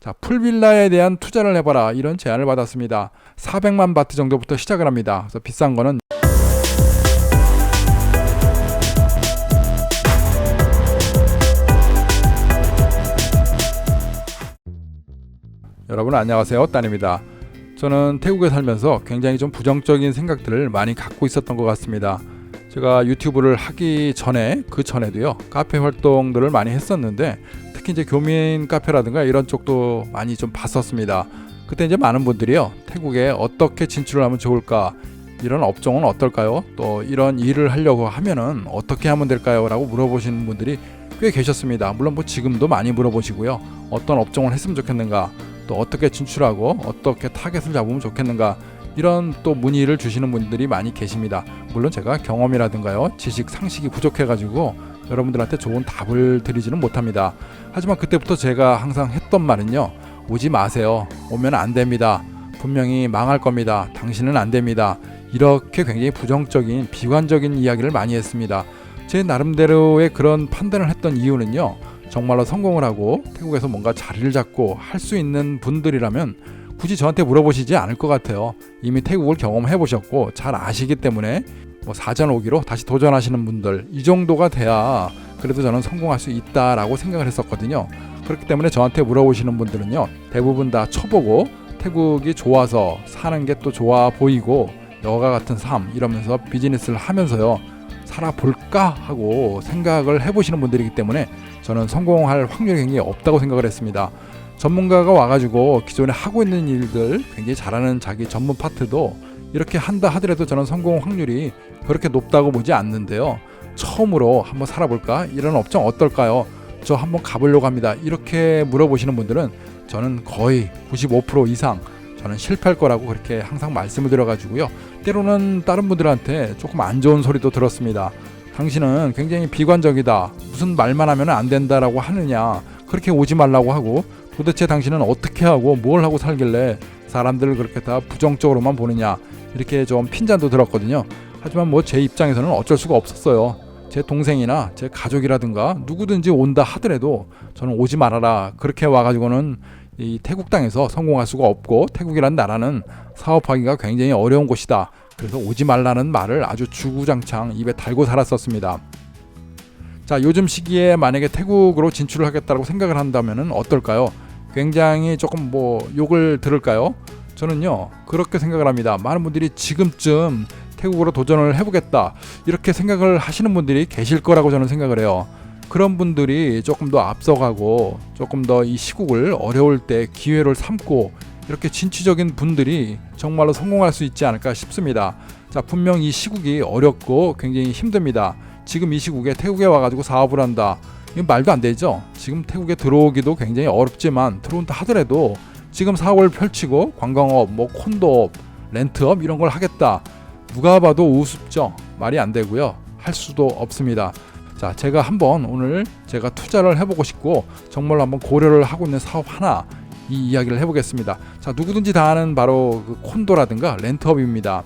자, 풀빌라에 대한 투자를 해봐라 이런 제안을 받았습니다. 400만 바트 정도부터 시작을 합니다. 그래서 비싼 거는 여러분 안녕하세요, 따입니다. 저는 태국에 살면서 굉장히 좀 부정적인 생각들을 많이 갖고 있었던 것 같습니다. 제가 유튜브를 하기 전에 그 전에도요 카페 활동들을 많이 했었는데 특히 이제 교민 카페라든가 이런 쪽도 많이 좀 봤었습니다. 그때 이제 많은 분들이요 태국에 어떻게 진출을 하면 좋을까, 이런 업종은 어떨까요, 또 이런 일을 하려고 하면은 어떻게 하면 될까요 라고 물어보시는 분들이 꽤 계셨습니다. 물론 뭐 지금도 많이 물어보시고요, 어떤 업종을 했으면 좋겠는가, 또 어떻게 진출하고 어떻게 타겟을 잡으면 좋겠는가, 이런 또 문의를 주시는 분들이 많이 계십니다. 물론 제가 경험이라든가요 지식 상식이 부족해가지고 여러분들한테 좋은 답을 드리지는 못합니다. 하지만 그때부터 제가 항상 했던 말은요, 오지 마세요. 오면 안 됩니다. 분명히 망할 겁니다. 당신은 안 됩니다. 이렇게 굉장히 부정적인 비관적인 이야기를 많이 했습니다. 제 나름대로의 그런 판단을 했던 이유는요, 정말로 성공을 하고 태국에서 뭔가 자리를 잡고 할 수 있는 분들이라면 굳이 저한테 물어보시지 않을 것 같아요. 이미 태국을 경험해 보셨고 잘 아시기 때문에 뭐 사전 오기로 다시 도전하시는 분들, 이 정도가 돼야 그래도 저는 성공할 수 있다라고 생각을 했었거든요. 그렇기 때문에 저한테 물어보시는 분들은요 대부분 다 쳐보고 태국이 좋아서 사는 게 또 좋아 보이고 여가 같은 삶 이러면서 비즈니스를 하면서요 살아볼까 하고 생각을 해보시는 분들이기 때문에 저는 성공할 확률이 굉장히 없다고 생각을 했습니다. 전문가가 와가지고 기존에 하고 있는 일들 굉장히 잘하는 자기 전문 파트도 이렇게 한다 하더라도 저는 성공 확률이 그렇게 높다고 보지 않는데요. 처음으로 한번 살아볼까? 이런 업종 어떨까요? 저 한번 가보려고 합니다. 이렇게 물어보시는 분들은 저는 거의 95% 이상 저는 실패할 거라고 그렇게 항상 말씀을 드려가지고요. 때로는 다른 분들한테 조금 안 좋은 소리도 들었습니다. 당신은 굉장히 비관적이다. 무슨 말만 하면 안 된다라고 하느냐. 그렇게 오지 말라고 하고 도대체 당신은 어떻게 하고 뭘 하고 살길래 사람들을 그렇게 다 부정적으로만 보느냐, 이렇게 좀 핀잔도 들었거든요. 하지만 뭐 제 입장에서는 어쩔 수가 없었어요. 제 동생이나 제 가족이라든가 누구든지 온다 하더라도 저는 오지 말아라, 그렇게 와가지고는 이 태국 땅에서 성공할 수가 없고 태국이란 나라는 사업하기가 굉장히 어려운 곳이다. 그래서 오지 말라는 말을 아주 주구장창 입에 달고 살았었습니다. 자, 요즘 시기에 만약에 태국으로 진출을 하겠다고 생각을 한다면 어떨까요? 굉장히 조금 뭐 욕을 들을까요? 저는요 그렇게 생각을 합니다. 많은 분들이 지금쯤 태국으로 도전을 해보겠다 이렇게 생각을 하시는 분들이 계실 거라고 저는 생각을 해요. 그런 분들이 조금 더 앞서가고 조금 더 이 시국을 어려울 때 기회를 삼고 이렇게 진취적인 분들이 정말로 성공할 수 있지 않을까 싶습니다. 자, 분명 이 시국이 어렵고 굉장히 힘듭니다. 지금 이 시국에 태국에 와가지고 사업을 한다, 이건 말도 안 되죠. 지금 태국에 들어오기도 굉장히 어렵지만 들어온다 하더라도 지금 사업을 펼치고 관광업, 뭐 콘도업, 렌트업 이런 걸 하겠다, 누가 봐도 우습죠. 말이 안 되고요. 할 수도 없습니다. 자, 제가 한번 오늘 제가 투자를 해보고 싶고 정말로 한번 고려를 하고 있는 사업 하나 이 이야기를 해보겠습니다. 자, 누구든지 다 아는 바로 그 콘도라든가 렌트업입니다.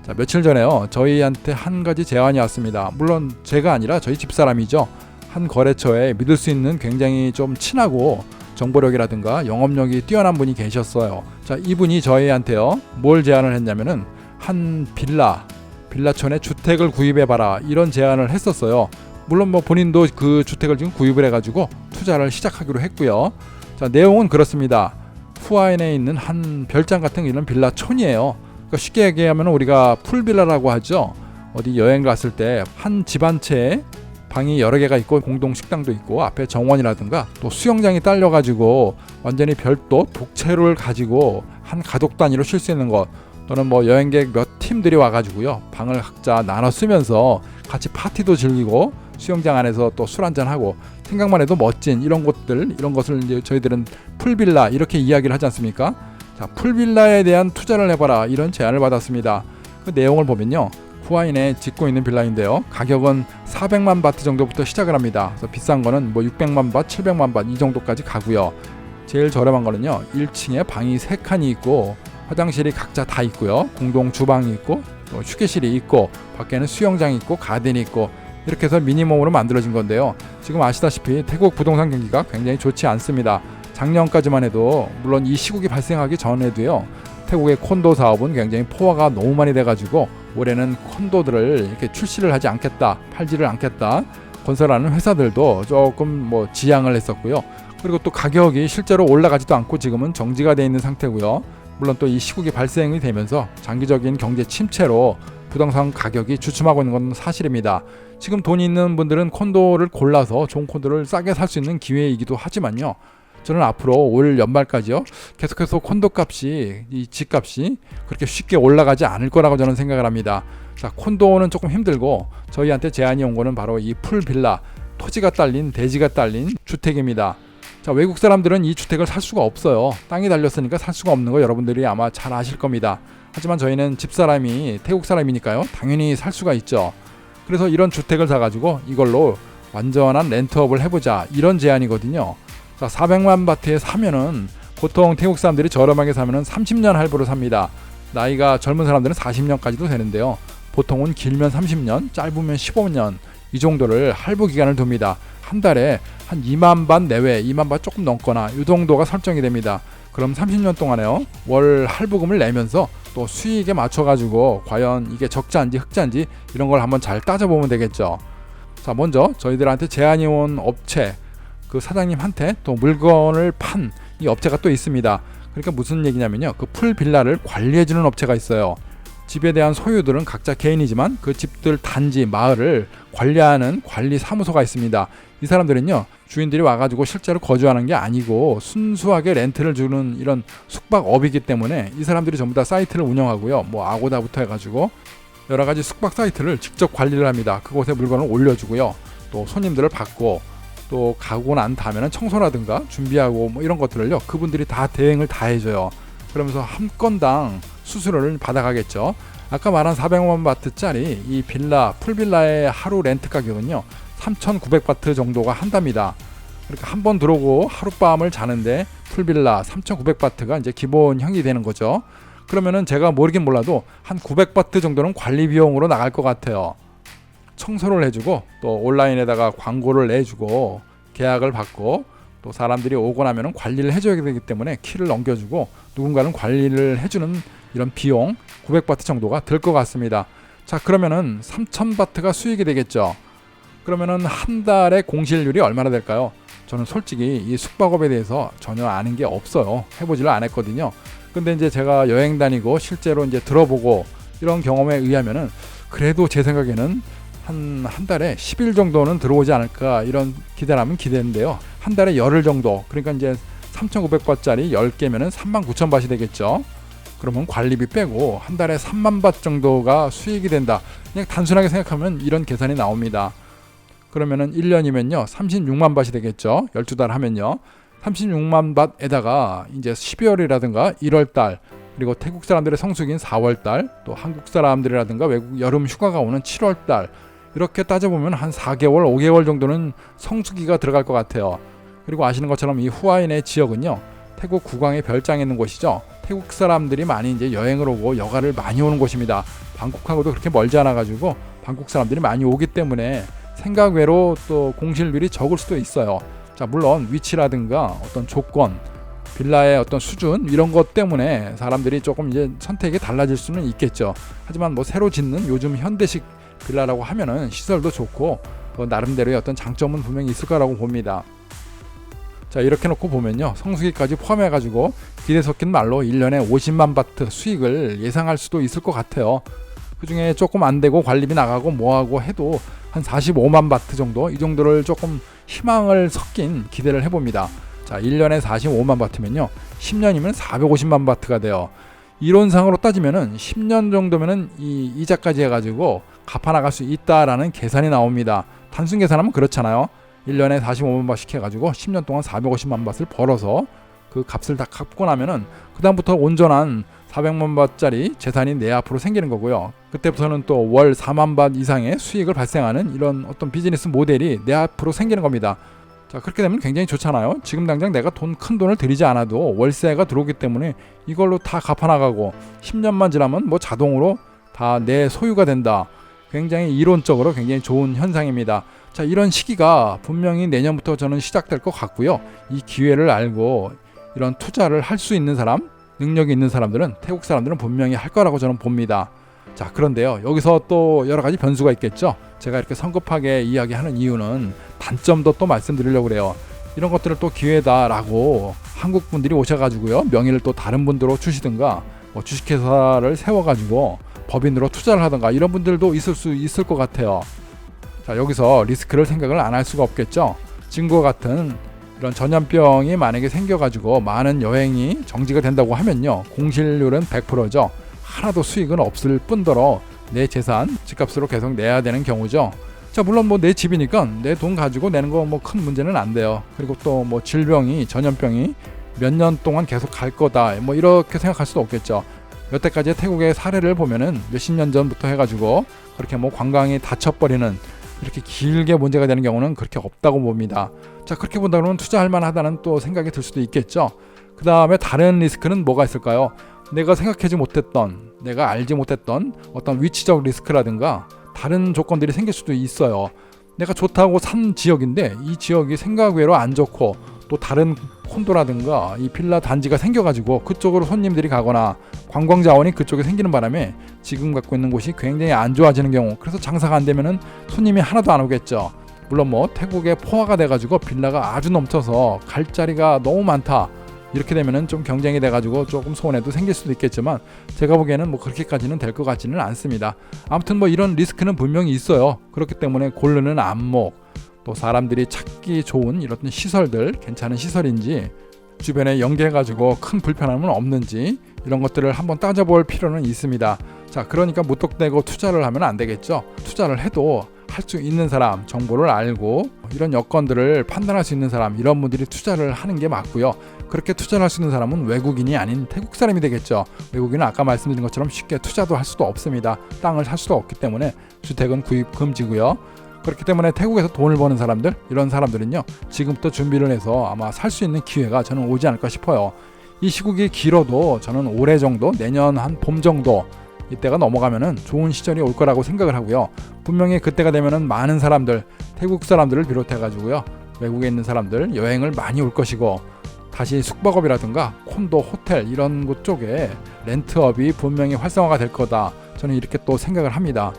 자, 며칠 전에요 저희한테 한 가지 제안이 왔습니다. 물론 제가 아니라 저희 집사람이죠. 한 거래처에 믿을 수 있는 굉장히 좀 친하고 정보력이라든가 영업력이 뛰어난 분이 계셨어요. 자, 이분이 저희한테요 뭘 제안을 했냐면은 한 빌라촌에 주택을 구입해봐라 이런 제안을 했었어요. 물론 뭐 본인도 그 주택을 지금 구입을 해가지고 투자를 시작하기로 했고요. 자, 내용은 그렇습니다. 후아인에 있는 한 별장 같은 이런 빌라촌이에요. 그러니까 쉽게 얘기하면 우리가 풀빌라라고 하죠. 어디 여행 갔을 때 한 집 한 채에 방이 여러 개가 있고 공동 식당도 있고 앞에 정원이라든가 또 수영장이 딸려가지고 완전히 별도 독채를 가지고 한 가족 단위로 쉴 수 있는 것, 또는 뭐 여행객 몇 팀들이 와가지고요 방을 각자 나눠 쓰면서 같이 파티도 즐기고 수영장 안에서 또 술 한잔 하고, 생각만 해도 멋진 이런 곳들, 이런 것을 이제 저희들은 풀빌라 이렇게 이야기를 하지 않습니까? 자, 풀빌라에 대한 투자를 해봐라 이런 제안을 받았습니다. 그 내용을 보면요, 후아인에 짓고 있는 빌라인데요, 가격은 400만 바트 정도부터 시작을 합니다. 그래서 비싼 거는 뭐 600만 바트, 700만 바트 이 정도까지 가고요. 제일 저렴한 거는요 1층에 방이 3칸이 있고 화장실이 각자 다 있고요, 공동 주방이 있고 또 휴게실이 있고 밖에는 수영장이 있고 가든이 있고, 이렇게 해서 미니멈으로 만들어진 건데요. 지금 아시다시피 태국 부동산 경기가 굉장히 좋지 않습니다. 작년까지만 해도 물론 이 시국이 발생하기 전에도요. 태국의 콘도 사업은 굉장히 포화가 너무 많이 돼가지고 올해는 콘도들을 이렇게 출시를 하지 않겠다, 팔지를 않겠다 건설하는 회사들도 조금 뭐 지양을 했었고요. 그리고 또 가격이 실제로 올라가지도 않고 지금은 정지가 돼 있는 상태고요. 물론 또 이 시국이 발생이 되면서 장기적인 경제 침체로 부동산 가격이 주춤하고 있는 건 사실입니다. 지금 돈이 있는 분들은 콘도를 골라서 좋은 콘도를 싸게 살 수 있는 기회이기도 하지만요. 저는 앞으로 올 연말까지요. 계속해서 콘도 값이, 이 집값이 그렇게 쉽게 올라가지 않을 거라고 저는 생각을 합니다. 자, 콘도는 조금 힘들고 저희한테 제안이 온 거는 바로 이 풀빌라, 토지가 딸린, 대지가 딸린 주택입니다. 자, 외국 사람들은 이 주택을 살 수가 없어요. 땅이 달렸으니까 살 수가 없는 거 여러분들이 아마 잘 아실 겁니다. 하지만 저희는 집사람이 태국 사람이니까요. 당연히 살 수가 있죠. 그래서 이런 주택을 사가지고 이걸로 완전한 렌트업을 해보자, 이런 제안이거든요. 자, 400만 바트에 사면은 보통 태국 사람들이 저렴하게 사면은 30년 할부로 삽니다. 나이가 젊은 사람들은 40년까지도 되는데요. 보통은 길면 30년, 짧으면 15년 이 정도를 할부 기간을 둡니다. 한 달에 한 2만 바 내외, 2만 바 조금 넘거나 이 정도가 설정이 됩니다. 그럼 30년 동안에요. 월 할부금을 내면서 또 수익에 맞춰가지고 과연 이게 적자인지 흑자인지 이런 걸 한번 잘 따져보면 되겠죠. 자, 먼저 저희들한테 제안이 온 업체, 그 사장님한테 또 물건을 판 이 업체가 또 있습니다. 그러니까 무슨 얘기냐면요. 그 풀빌라를 관리해주는 업체가 있어요. 집에 대한 소유들은 각자 개인이지만 그 집들 단지, 마을을 관리하는 관리사무소가 있습니다. 이 사람들은요. 주인들이 와가지고 실제로 거주하는 게 아니고 순수하게 렌트를 주는 이런 숙박업이기 때문에 이 사람들이 전부 다 사이트를 운영하고요. 뭐 아고다부터 해가지고 여러 가지 숙박 사이트를 직접 관리를 합니다. 그곳에 물건을 올려주고요. 또 손님들을 받고 또 가고 난 다음에는 청소라든가 준비하고 뭐 이런 것들을요. 그분들이 다 대행을 다 해줘요. 그러면서 한 건당 수수료를 받아가겠죠. 아까 말한 400만 바트짜리 이 빌라, 풀빌라의 하루 렌트 가격은요. 3,900바트 정도가 한답니다. 그러니까 한 번 들어오고 하룻밤을 자는데 풀빌라 3,900바트가 이제 기본형이 되는 거죠. 그러면은 제가 모르긴 몰라도 한 900바트 정도는 관리 비용으로 나갈 것 같아요. 청소를 해주고 또 온라인에다가 광고를 내주고 계약을 받고 또 사람들이 오고 나면은 관리를 해줘야 되기 때문에 키를 넘겨주고 누군가는 관리를 해주는 이런 비용 900바트 정도가 들 것 같습니다. 자, 그러면은 3,000바트가 수익이 되겠죠. 그러면은 한 달에 공실률이 얼마나 될까요? 저는 솔직히 이 숙박업에 대해서 전혀 아는 게 없어요. 해보지를 않았거든요. 근데 이제 제가 여행 다니고 실제로 이제 들어보고 이런 경험에 의하면은 그래도 제 생각에는 한 달에 10일 정도는 들어오지 않을까 이런 기대라면 기대인데요. 한 달에 열흘 정도, 그러니까 이제 3,900바트짜리 10개면은 39,000바트 되겠죠. 그러면 관리비 빼고 한 달에 3만 바트 정도가 수익이 된다. 그냥 단순하게 생각하면 이런 계산이 나옵니다. 그러면은 1년이면요 36만 바트 되겠죠. 12달 하면요 36만 바트에다가 이제 12월이라든가 1월달, 그리고 태국 사람들의 성수기인 4월달, 또 한국 사람들이라든가 외국 여름 휴가가 오는 7월달, 이렇게 따져보면 한 4개월, 5개월 정도는 성수기가 들어갈 것 같아요. 그리고 아시는 것처럼 이 후아인의 지역은요 태국 국왕의 별장에 있는 곳이죠. 태국 사람들이 많이 이제 여행을 오고 여가를 많이 오는 곳입니다. 방콕하고도 그렇게 멀지 않아 가지고 방콕 사람들이 많이 오기 때문에 생각 외로 또 공실률이 적을 수도 있어요. 자, 물론 위치라든가 어떤 조건, 빌라의 어떤 수준 이런 것 때문에 사람들이 조금 이제 선택이 달라질 수는 있겠죠. 하지만 뭐 새로 짓는 요즘 현대식 빌라라고 하면은 시설도 좋고 나름대로의 어떤 장점은 분명히 있을 거라고 봅니다. 자, 이렇게 놓고 보면요 성수기까지 포함해 가지고 기대 섞인 말로 1년에 50만 바트 수익을 예상할 수도 있을 것 같아요. 그 중에 조금 안 되고 관리비 나가고 뭐하고 해도 한 45만 바트 정도, 이 정도를 조금 희망을 섞인 기대를 해봅니다. 자, 1년에 45만 바트면요 10년이면 450만 바트가 돼요. 이론상으로 따지면은 10년 정도면은 이 이자까지 해가지고 갚아나갈 수 있다라는 계산이 나옵니다. 단순 계산하면 그렇잖아요. 1년에 45만 바트씩 해가지고 10년 동안 450만 바트를 벌어서 그 값을 다 갚고 나면은 그 다음부터 온전한 400만 바트짜리 재산이 내 앞으로 생기는 거고요. 그때부터는 또 월 4만 바트 이상의 수익을 발생하는 이런 어떤 비즈니스 모델이 내 앞으로 생기는 겁니다. 자, 그렇게 되면 굉장히 좋잖아요. 지금 당장 내가 큰 돈을 들이지 않아도 월세가 들어오기 때문에 이걸로 다 갚아나가고 10년만 지나면 뭐 자동으로 다 내 소유가 된다. 굉장히 이론적으로 굉장히 좋은 현상입니다. 자, 이런 시기가 분명히 내년부터 저는 시작될 것 같고요. 이 기회를 알고 이런 투자를 할 수 있는 사람, 능력이 있는 사람들은, 태국 사람들은 분명히 할 거라고 저는 봅니다. 자, 그런데요, 여기서 또 여러 가지 변수가 있겠죠. 제가 이렇게 성급하게 이야기하는 이유는 단점도 또 말씀드리려고 그래요. 이런 것들을 또 기회다라고 한국 분들이 오셔가지고요, 명의를 또 다른 분들로 주시든가, 뭐 주식회사를 세워가지고 법인으로 투자를 하든가, 이런 분들도 있을 수 있을 것 같아요. 자, 여기서 리스크를 생각을 안 할 수가 없겠죠. 지금과 같은 이런 전염병이 만약에 생겨가지고 많은 여행이 정지가 된다고 하면요, 공실률은 100%죠. 하나도 수익은 없을 뿐더러 내 재산, 집값으로 계속 내야 되는 경우죠. 자, 물론 뭐 내 집이니까 내 돈 가지고 내는 거 뭐 큰 문제는 안 돼요. 그리고 또 뭐 질병이, 전염병이 몇 년 동안 계속 갈 거다, 뭐 이렇게 생각할 수도 없겠죠. 여태까지 태국의 사례를 보면은 몇십 년 전부터 해가지고 그렇게 뭐 관광이 닫혀버리는, 이렇게 길게 문제가 되는 경우는 그렇게 없다고 봅니다. 자, 그렇게 본다 그러면 투자할 만하다는 또 생각이 들 수도 있겠죠. 그 다음에 다른 리스크는 뭐가 있을까요? 내가 생각하지 못했던, 내가 알지 못했던 어떤 위치적 리스크라든가 다른 조건들이 생길 수도 있어요. 내가 좋다고 산 지역인데 이 지역이 생각 외로 안 좋고, 또 다른 콘도라든가 이 빌라 단지가 생겨가지고 그쪽으로 손님들이 가거나 관광 자원이 그쪽에 생기는 바람에 지금 갖고 있는 곳이 굉장히 안 좋아지는 경우, 그래서 장사가 안 되면은 손님이 하나도 안 오겠죠. 물론 뭐 태국에 포화가 돼가지고 빌라가 아주 넘쳐서 갈 자리가 너무 많다, 이렇게 되면은 좀 경쟁이 돼가지고 조금 손해도 생길 수도 있겠지만, 제가 보기에는 뭐 그렇게까지는 될 것 같지는 않습니다. 아무튼 뭐 이런 리스크는 분명히 있어요. 그렇기 때문에 고르는 안목, 또 사람들이 찾기 좋은 이런 시설들, 괜찮은 시설인지, 주변에 연계해가지고 큰 불편함은 없는지, 이런 것들을 한번 따져볼 필요는 있습니다. 자, 그러니까 무턱대고 투자를 하면 안 되겠죠. 투자를 해도 할 수 있는 사람, 정보를 알고 이런 여건들을 판단할 수 있는 사람, 이런 분들이 투자를 하는 게 맞고요. 그렇게 투자를 할 수 있는 사람은 외국인이 아닌 태국 사람이 되겠죠. 외국인은 아까 말씀드린 것처럼 쉽게 투자도 할 수도 없습니다. 땅을 살 수도 없기 때문에 주택은 구입 금지고요. 그렇기 때문에 태국에서 돈을 버는 사람들, 이런 사람들은요, 지금부터 준비를 해서 아마 살 수 있는 기회가 저는 오지 않을까 싶어요. 이 시국이 길어도 저는 올해 정도, 내년 한 봄 정도, 이때가 넘어가면은 좋은 시절이 올 거라고 생각을 하고요. 분명히 그때가 되면은 많은 사람들, 태국 사람들을 비롯해 가지고요, 외국에 있는 사람들 여행을 많이 올 것이고, 다시 숙박업이라든가 콘도, 호텔 이런 곳 쪽에 렌트업이 분명히 활성화가 될 거다, 저는 이렇게 또 생각을 합니다.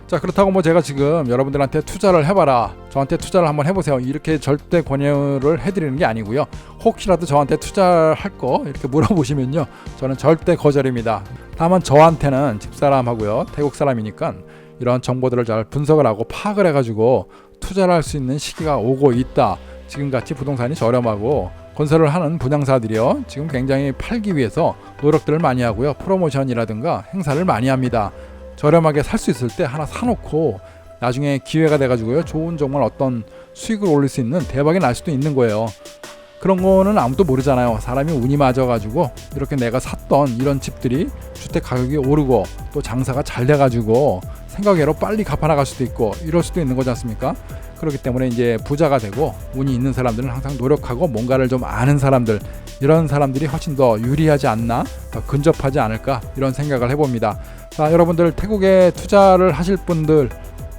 자, 그렇다고 뭐 제가 지금 여러분들한테 투자를 해봐라, 저한테 투자를 한번 해보세요, 이렇게 절대 권유를 해드리는 게 아니고요. 혹시라도 저한테 투자할 거 이렇게 물어보시면요, 저는 절대 거절입니다. 다만 저한테는 집사람하고요, 태국 사람이니까 이런 정보들을 잘 분석을 하고 파악을 해가지고 투자를 할 수 있는 시기가 오고 있다. 지금같이 부동산이 저렴하고 건설을 하는 분양사들이요, 지금 굉장히 팔기 위해서 노력들을 많이 하고요, 프로모션이라든가 행사를 많이 합니다. 저렴하게 살 수 있을 때 하나 사놓고 나중에 기회가 돼가지고요, 좋은 정말 어떤 수익을 올릴 수 있는, 대박이 날 수도 있는 거예요. 그런 거는 아무도 모르잖아요. 사람이 운이 맞아가지고 이렇게 내가 샀던 이런 집들이 주택 가격이 오르고 또 장사가 잘 돼가지고 생각외로 빨리 갚아나갈 수도 있고, 이럴 수도 있는 거지 않습니까? 그렇기 때문에 이제 부자가 되고 운이 있는 사람들은 항상 노력하고 뭔가를 좀 아는 사람들, 이런 사람들이 훨씬 더 유리하지 않나, 더 근접하지 않을까, 이런 생각을 해봅니다. 자, 여러분들 태국에 투자를 하실 분들,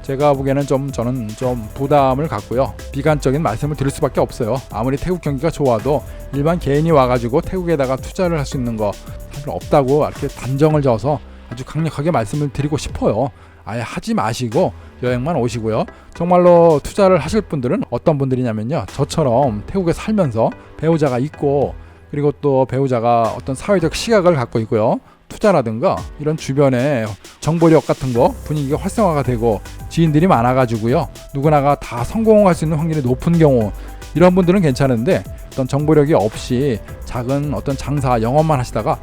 제가 보기에는 저는 좀 부담을 갖고요, 비관적인 말씀을 드릴 수밖에 없어요. 아무리 태국 경기가 좋아도 일반 개인이 와가지고 태국에다가 투자를 할 수 있는 거 사실 없다고 이렇게 단정을 져서 아주 강력하게 말씀을 드리고 싶어요. 아예 하지 마시고 여행만 오시고요. 정말로 투자를 하실 분들은 어떤 분들이냐면요, 저처럼 태국에 살면서 배우자가 있고, 그리고 또 배우자가 어떤 사회적 시각을 갖고 있고요, 투자라든가 이런 주변에 정보력 같은 거 분위기가 활성화가 되고 지인들이 많아가지고요, 누구나가 다 성공할 수 있는 확률이 높은 경우, 이런 분들은 괜찮은데 어떤 정보력이 없이 작은 어떤 장사 영업만 하시다가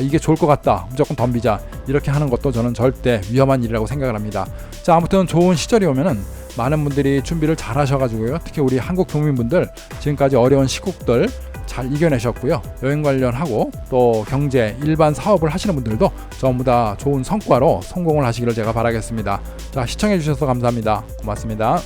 이게 좋을 것 같다, 무조건 덤비자, 이렇게 하는 것도 저는 절대 위험한 일이라고 생각을 합니다. 자, 아무튼 좋은 시절이 오면은 많은 분들이 준비를 잘 하셔가지고요, 특히 우리 한국 국민분들 지금까지 어려운 시국들 잘 이겨내셨고요, 여행 관련하고 또 경제, 일반 사업을 하시는 분들도 전부 다 좋은 성과로 성공을 하시기를 제가 바라겠습니다. 자, 시청해 주셔서 감사합니다. 고맙습니다.